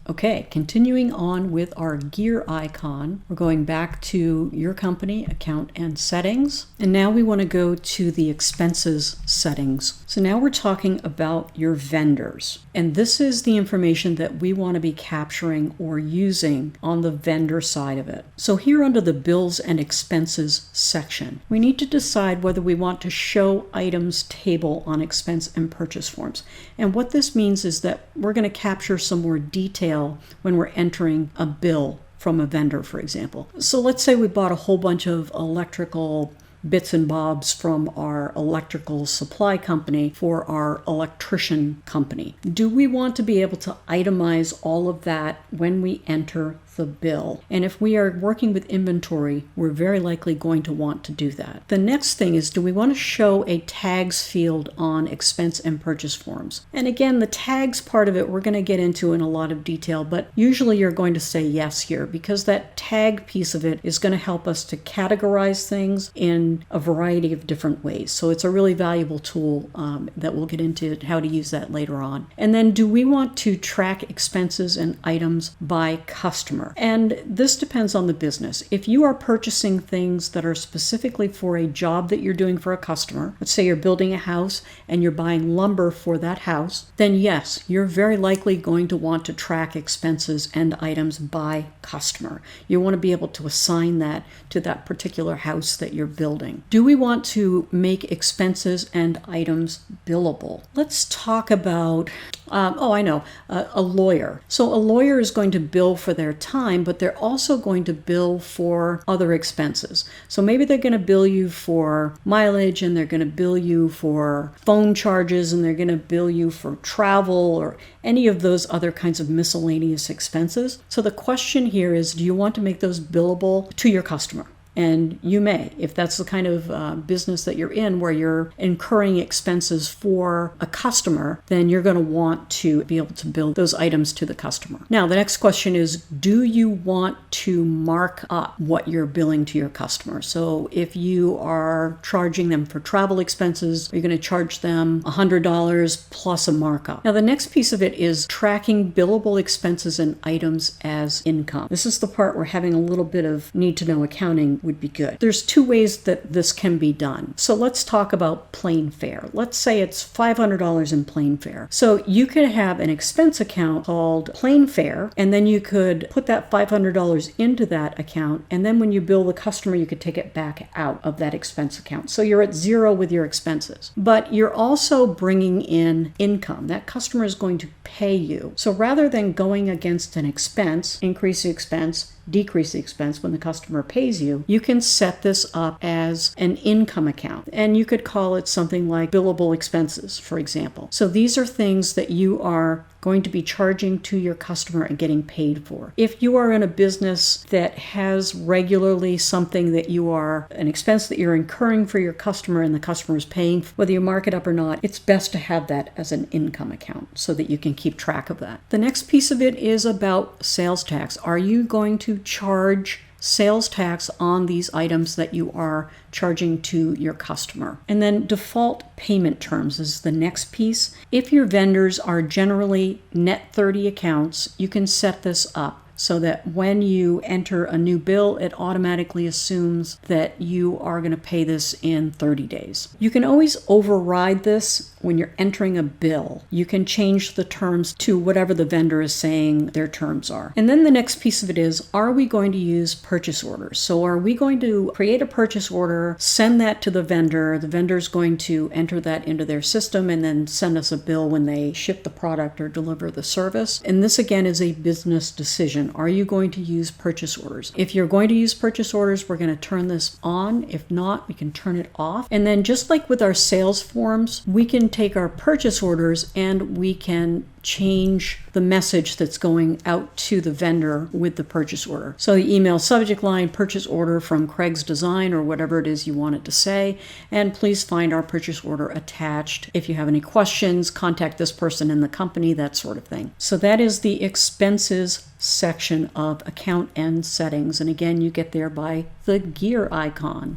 Okay, continuing on with our gear icon, we're going back to your company, account and settings. And now we want to go to the expenses settings. So now we're talking about your vendors. And this is the information that we want to be capturing or using on the vendor side of it. So here under the bills and expenses section, we need to decide whether we want to show items table on expense and purchase forms. And what this means is that we're going to capture some more detail when we're entering a bill from a vendor, for example. So let's say we bought a whole bunch of electrical bits and bobs from our electrical supply company for our electrician company. Do we want to be able to itemize all of that when we enter the bill? And if we are working with inventory, we're very likely going to want to do that. The next thing is, do we want to show a tags field on expense and purchase forms? And again, the tags part of it, we're going to get into in a lot of detail, but usually you're going to say yes here because that tag piece of it is going to help us to categorize things in a variety of different ways. So it's a really valuable tool that we'll get into how to use that later on. And then do we want to track expenses and items by customer? And this depends on the business. If you are purchasing things that are specifically for a job that you're doing for a customer, let's say you're building a house and you're buying lumber for that house, then yes, you're very likely going to want to track expenses and items by customer. You want to be able to assign that to that particular house that you're building. Do we want to make expenses and items billable? Let's talk about a lawyer. So a lawyer is going to bill for their time, but they're also going to bill for other expenses. So maybe they're going to bill you for mileage, and they're going to bill you for phone charges, and they're going to bill you for travel or any of those other kinds of miscellaneous expenses. So the question here is, do you want to make those billable to your customer? And you may, if that's the kind of business that you're in where you're incurring expenses for a customer, then you're going to want to be able to bill those items to the customer. Now, the next question is, do you want to mark up what you're billing to your customer? So if you are charging them for travel expenses, you're going to charge them $100 plus a markup. Now, the next piece of it is tracking billable expenses and items as income. This is the part where having a little bit of need-to-know accounting would be good. There's two ways that this can be done. So let's talk about plane fare. Let's say it's $500 in plane fare. So you could have an expense account called plane fare, and then you could put that $500 into that account, and then when you bill the customer, you could take it back out of that expense account. So you're at zero with your expenses, but you're also bringing in income. That customer is going to pay you. So rather than going against an expense, increase the expense, decrease the expense when the customer pays you, you can set this up as an income account. And you could call it something like billable expenses, for example. So these are things that you are going to be charging to your customer and getting paid for. If you are in a business that has regularly something that you are, an expense that you're incurring for your customer and the customer is paying, whether you mark it up or not, it's best to have that as an income account so that you can keep track of that. The next piece of it is about sales tax. Are you going to charge sales tax on these items that you are charging to your customer? And then default payment terms is the next piece. If your vendors are generally net 30 accounts, you can set this up so that when you enter a new bill, it automatically assumes that you are going to pay this in 30 days. You can always override this when you're entering a bill. You can change the terms to whatever the vendor is saying their terms are. And then the next piece of it is, are we going to use purchase orders? So are we going to create a purchase order, send that to the vendor is going to enter that into their system and then send us a bill when they ship the product or deliver the service? And this again is a business decision. Are you going to use purchase orders? If you're going to use purchase orders, we're going to turn this on. If not, we can turn it off. And then just like with our sales forms, we can take our purchase orders and we can change the message that's going out to the vendor with the purchase order. So the email subject line, purchase order from Craig's Design, or whatever it is you want it to say. And please find our purchase order attached. If you have any questions, contact this person in the company, that sort of thing. So that is the expenses section of account and settings. And again, you get there by the gear icon.